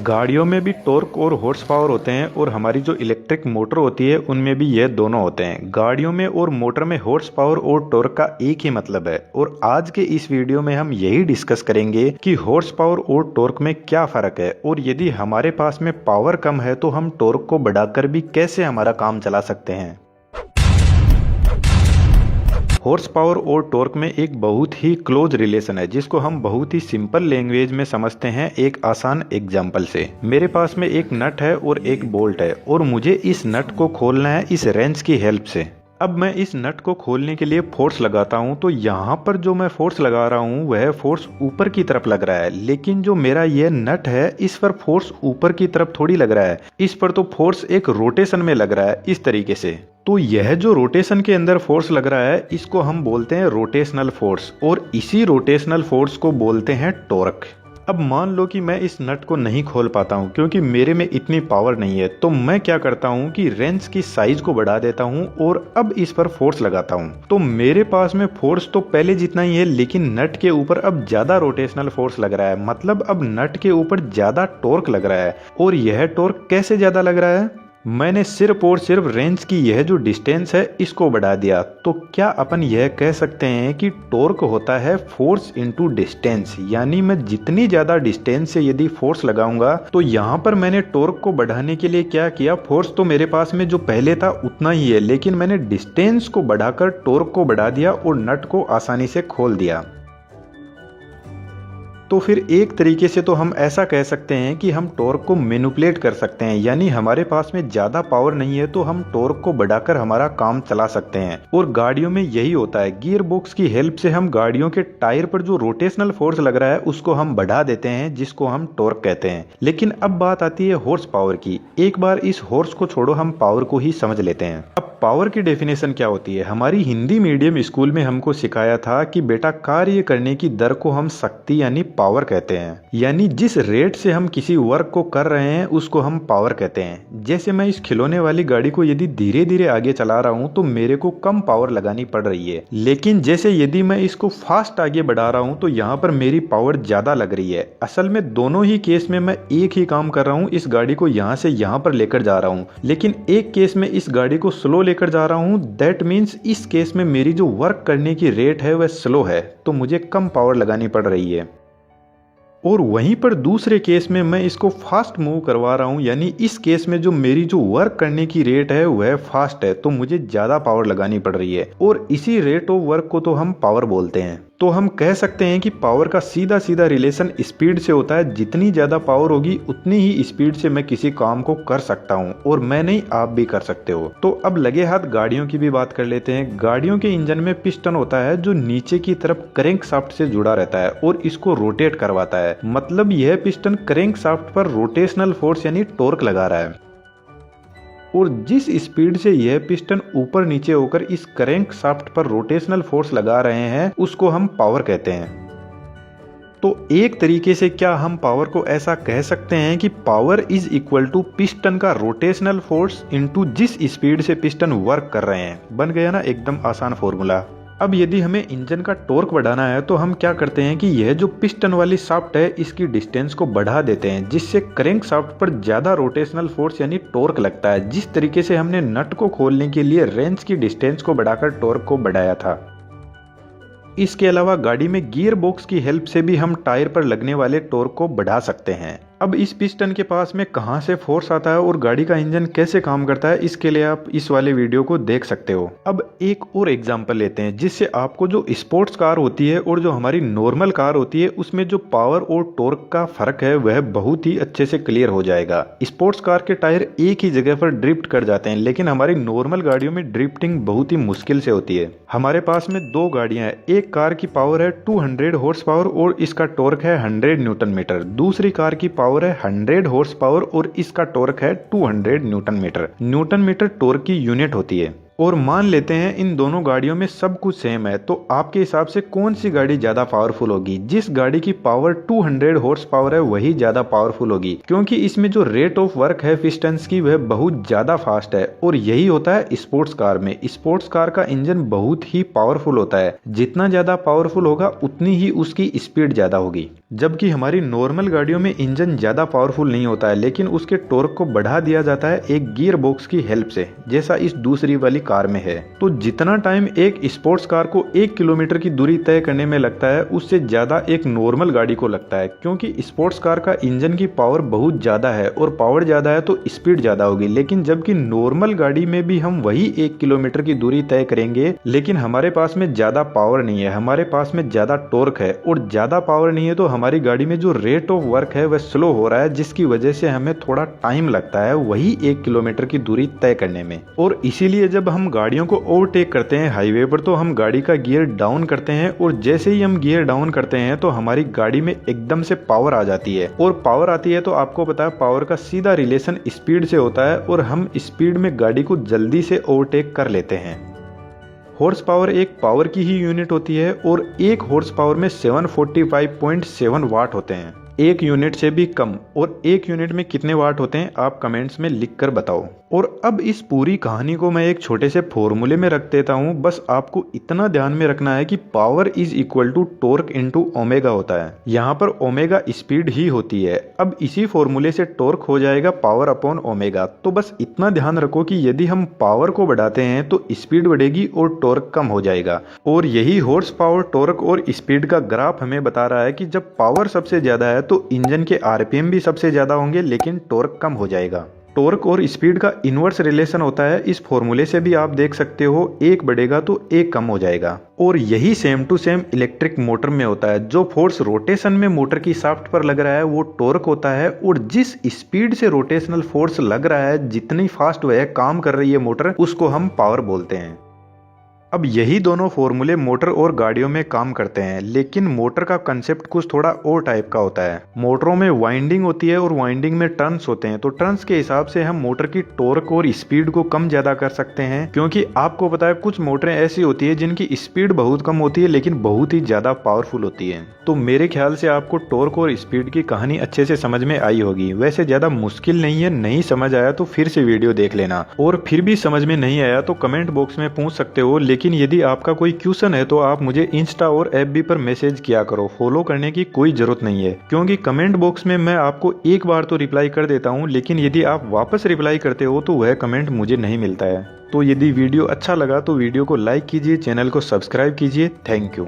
गाड़ियों में भी टॉर्क और हॉर्स पावर होते हैं और हमारी जो इलेक्ट्रिक मोटर होती है उनमें भी ये दोनों होते हैं। गाड़ियों में और मोटर में हॉर्स पावर और टॉर्क का एक ही मतलब है और आज के इस वीडियो में हम यही डिस्कस करेंगे कि हॉर्स पावर और टॉर्क में क्या फ़र्क है और यदि हमारे पास में पावर कम है तो हम टॉर्क को बढ़ाकर भी कैसे हमारा काम चला सकते हैं। हॉर्स पावर और टॉर्क में एक बहुत ही क्लोज रिलेशन है जिसको हम बहुत ही सिंपल लैंग्वेज में समझते हैं एक आसान एग्जांपल से। मेरे पास में एक नट है और एक बोल्ट है और मुझे इस नट को खोलना है इस रेंच की हेल्प से। अब मैं इस नट को खोलने के लिए फोर्स लगाता हूं तो यहाँ पर जो मैं फोर्स लगा रहा हूं वह फोर्स ऊपर की तरफ लग रहा है, लेकिन जो मेरा यह नट है इस पर फोर्स ऊपर की तरफ थोड़ी लग रहा है, इस पर तो फोर्स एक रोटेशन में लग रहा है इस तरीके से। तो यह जो रोटेशन के अंदर फोर्स लग रहा है इसको हम बोलते हैं रोटेशनल फोर्स और इसी रोटेशनल फोर्स को बोलते हैं टॉर्क। अब मान लो कि मैं इस नट को नहीं खोल पाता हूँ क्योंकि मेरे में इतनी पावर नहीं है, तो मैं क्या करता हूँ कि रेंच की साइज को बढ़ा देता हूँ और अब इस पर फोर्स लगाता हूँ। तो मेरे पास में फोर्स तो पहले जितना ही है, लेकिन नट के ऊपर अब ज्यादा रोटेशनल फोर्स लग रहा है, मतलब अब नट के ऊपर ज्यादा टॉर्क लग रहा है। और यह टॉर्क कैसे ज्यादा लग रहा है? मैंने सिर्फ और सिर्फ रेंज की यह जो डिस्टेंस है इसको बढ़ा दिया। तो क्या अपन यह कह सकते हैं कि टॉर्क होता है फोर्स इनटू डिस्टेंस, यानी मैं जितनी ज्यादा डिस्टेंस से यदि फोर्स लगाऊंगा तो यहाँ पर मैंने टॉर्क को बढ़ाने के लिए क्या किया, फोर्स तो मेरे पास में जो पहले था उतना ही है, लेकिन मैंने डिस्टेंस को बढ़ाकर टॉर्क को बढ़ा दिया और नट को आसानी से खोल दिया। तो फिर एक तरीके से तो हम ऐसा कह सकते हैं कि हम टॉर्क को मैनिपुलेट कर सकते हैं, यानी हमारे पास में ज्यादा पावर नहीं है तो हम टॉर्क को बढ़ाकर हमारा काम चला सकते हैं। और गाड़ियों में यही होता है, गियर बॉक्स की हेल्प से हम गाड़ियों के टायर पर जो रोटेशनल फोर्स लग रहा है उसको हम बढ़ा देते हैं, जिसको हम टॉर्क कहते हैं। लेकिन अब बात आती है हॉर्स पावर की। एक बार इस हॉर्स को छोड़ो, हम पावर को ही समझ लेते हैं। अब पावर की डेफिनेशन क्या होती है? हमारी हिंदी मीडियम स्कूल में हमको सिखाया था कि बेटा कार्य करने की दर को हम शक्ति यानी पावर कहते हैं, यानी जिस रेट से हम किसी वर्क को कर रहे हैं उसको हम पावर कहते हैं। जैसे मैं इस खिलौने वाली गाड़ी को यदि धीरे धीरे आगे चला रहा हूं तो मेरे को कम पावर लगानी पड़ रही है, लेकिन जैसे यदि मैं इसको फास्ट आगे बढ़ा रहा हूं तो यहाँ पर मेरी पावर ज्यादा लग रही है। असल में दोनों ही केस में मैं एक ही काम कर रहा हूँ, इस गाड़ी को यहाँ से यहाँ पर लेकर जा रहा हूँ, लेकिन एक केस में इस गाड़ी को स्लो लेकर जा रहा हूँ। दैट मीन्स इस केस में मेरी जो वर्क करने की रेट है वह स्लो है, तो मुझे कम पावर लगानी पड़ रही है। और वहीं पर दूसरे केस में मैं इसको फास्ट मूव करवा रहा हूं, यानी इस केस में जो मेरी जो वर्क करने की रेट है वह फास्ट है, तो मुझे ज्यादा पावर लगानी पड़ रही है और इसी रेट ऑफ वर्क को तो हम पावर बोलते हैं। तो हम कह सकते हैं कि पावर का सीधा सीधा रिलेशन स्पीड से होता है। जितनी ज्यादा पावर होगी उतनी ही स्पीड से मैं किसी काम को कर सकता हूं, और मैं नहीं आप भी कर सकते हो। तो अब लगे हाथ गाड़ियों की भी बात कर लेते हैं। गाड़ियों के इंजन में पिस्टन होता है जो नीचे की तरफ क्रैंक शाफ्ट से जुड़ा रहता है और इसको रोटेट करवाता है, मतलब यह पिस्टन क्रैंक शाफ्ट पर रोटेशनल फोर्स यानी टॉर्क लगा रहा है। और जिस स्पीड से यह पिस्टन ऊपर नीचे होकर इस क्रैंक शाफ्ट पर रोटेशनल फोर्स लगा रहे हैं उसको हम पावर कहते हैं। तो एक तरीके से क्या हम पावर को ऐसा कह सकते हैं कि power is equal to piston का रोटेशनल फोर्स इनटू जिस स्पीड से पिस्टन वर्क कर रहे हैं। बन गया ना एकदम आसान फॉर्मूला। अब यदि हमें इंजन का टॉर्क बढ़ाना है तो हम क्या करते हैं कि यह जो पिस्टन वाली शाफ्ट है इसकी डिस्टेंस को बढ़ा देते हैं, जिससे क्रैंक शाफ्ट पर ज्यादा रोटेशनल फोर्स यानी टॉर्क लगता है, जिस तरीके से हमने नट को खोलने के लिए रेंच की डिस्टेंस को बढ़ाकर टॉर्क को बढ़ाया था। इसके अलावा गाड़ी में गियर बॉक्स की हेल्प से भी हम टायर पर लगने वाले टॉर्क को बढ़ा सकते हैं। अब इस पिस्टन के पास में कहां से फोर्स आता है और गाड़ी का इंजन कैसे काम करता है, इसके लिए आप इस वाले वीडियो को देख सकते हो। अब एक और एग्जांपल लेते हैं जिससे आपको जो स्पोर्ट्स कार होती है और जो हमारी नॉर्मल कार होती है उसमें जो पावर और टॉर्क का फर्क है वह बहुत ही अच्छे से क्लियर हो जाएगा। स्पोर्ट्स कार के टायर एक ही जगह पर ड्रिफ्ट कर जाते हैं, लेकिन हमारी नॉर्मल गाड़ियों में ड्रिफ्टिंग बहुत ही मुश्किल से होती है। हमारे पास में दो गाड़ियां हैं, एक कार की पावर है 200 हॉर्स पावर और इसका टॉर्क है 100 न्यूटन मीटर। दूसरी कार की पावर है 100 हॉर्स पावर और इसका टॉर्क है 200 newton metre. Newton metre torque की यूनिट होती है। और मान लेते हैं इन दोनों गाड़ियों में सब कुछ सेम है, तो आपके हिसाब से कौन सी गाड़ी ज्यादा पावरफुल होगी? जिस गाड़ी की पावर 200 हॉर्स पावर है वही ज्यादा पावरफुल होगी, क्योंकि इसमें जो रेट ऑफ वर्क है पिस्टन्स की वह बहुत ज्यादा फास्ट है। और यही होता है स्पोर्ट्स कार में। स्पोर्ट्स कार का इंजन बहुत ही पावरफुल होता है, जितना ज्यादा पावरफुल होगा उतनी ही उसकी स्पीड ज्यादा होगी। जबकि हमारी नॉर्मल गाड़ियों में इंजन ज्यादा पावरफुल नहीं होता है, लेकिन उसके टॉर्क को बढ़ा दिया जाता है एक गियर बॉक्स की हेल्प से, जैसा इस दूसरी वाली कार में है। तो जितना टाइम एक स्पोर्ट्स कार को 1 किलोमीटर की दूरी तय करने में लगता है, उससे ज्यादा एक नॉर्मल गाड़ी को लगता है, क्योंकि स्पोर्ट्स कार का इंजन की पावर बहुत ज्यादा है और पावर ज्यादा है तो स्पीड ज्यादा होगी। लेकिन जबकि नॉर्मल गाड़ी में भी हम वही 1 किलोमीटर की दूरी तय करेंगे, लेकिन हमारे पास में ज्यादा पावर नहीं है, हमारे पास में ज्यादा टॉर्क है, और ज्यादा पावर नहीं है तो हमारी गाड़ी में जो रेट ऑफ वर्क है वह स्लो हो रहा है, जिसकी वजह से हमें थोड़ा टाइम लगता है वही 1 किलोमीटर की दूरी तय करने में। और इसीलिए जब हम गाड़ियों को ओवरटेक करते हैं हाईवे पर, तो हम गाड़ी का गियर डाउन करते हैं, और जैसे ही हम गियर डाउन करते हैं तो हमारी गाड़ी में एकदम से पावर आ जाती है। और पावर आती है तो आपको पता है पावर का सीधा रिलेशन स्पीड से होता है, और हम स्पीड में गाड़ी को जल्दी से ओवरटेक कर लेते हैं। हॉर्स पावर एक पावर की ही यूनिट होती है, और एक हॉर्स पावर में 745.7 वाट होते हैं। एक यूनिट से भी कम। और एक यूनिट में कितने वाट होते हैं आप कमेंट्स में लिखकर बताओ। और अब इस पूरी कहानी को मैं एक छोटे से फॉर्मूले में रख देता हूँ। बस आपको इतना ध्यान में रखना है कि power is equal to torque into omega होता है। यहाँ पर ओमेगा स्पीड ही होती है। अब इसी फॉर्मूले से टॉर्क हो जाएगा पावर अपॉन ओमेगा। तो बस इतना ध्यान रखो कि यदि हम पावर को बढ़ाते हैं तो स्पीड बढ़ेगी और टॉर्क कम हो जाएगा। और यही हॉर्स पावर, टॉर्क और स्पीड का ग्राफ हमें बता रहा है कि जब पावर सबसे ज्यादा है तो इंजन के आरपीएम भी सबसे ज्यादा होंगे, लेकिन टॉर्क कम हो जाएगा। टॉर्क और स्पीड का इनवर्स रिलेशन होता है। इस फॉर्मूले से भी आप देख सकते हो, एक बढ़ेगा तो एक कम हो जाएगा। और यही same to same electric motor में होता है। जो फोर्स रोटेशन में मोटर की शाफ्ट पर लग रहा है वो टॉर्क होता है, और जिस स्पीड से रोटेशनल फोर्स लग रहा है, जितनी फास्ट वह काम कर रही है मोटर, उसको हम पावर बोलते हैं। अब यही दोनों फॉर्मूले मोटर और गाड़ियों में काम करते हैं, लेकिन मोटर का कंसेप्ट कुछ थोड़ा और टाइप का होता है। मोटरों में वाइंडिंग होती है और वाइंडिंग में टर्न्स होते हैं, तो टर्न्स के हिसाब से हम मोटर की टॉर्क और स्पीड को कम ज्यादा कर सकते हैं। क्योंकि आपको पता है कुछ मोटरें ऐसी होती है जिनकी स्पीड बहुत कम होती है लेकिन बहुत ही ज्यादा पावरफुल होती है। तो मेरे ख्याल से आपको टॉर्क और स्पीड की कहानी अच्छे से समझ में आई होगी। वैसे ज्यादा मुश्किल नहीं है, नहीं समझ आया तो फिर से वीडियो देख लेना, और फिर भी समझ में नहीं आया तो कमेंट बॉक्स में पूछ सकते हो। लेकिन यदि आपका कोई क्वेश्चन है तो आप मुझे इंस्टा और एफबी पर मैसेज किया करो। फॉलो करने की कोई जरूरत नहीं है, क्योंकि कमेंट बॉक्स में मैं आपको एक बार तो रिप्लाई कर देता हूँ, लेकिन यदि आप वापस रिप्लाई करते हो तो वह कमेंट मुझे नहीं मिलता है। तो यदि वीडियो अच्छा लगा तो वीडियो को लाइक कीजिए, चैनल को सब्सक्राइब कीजिए। Thank you.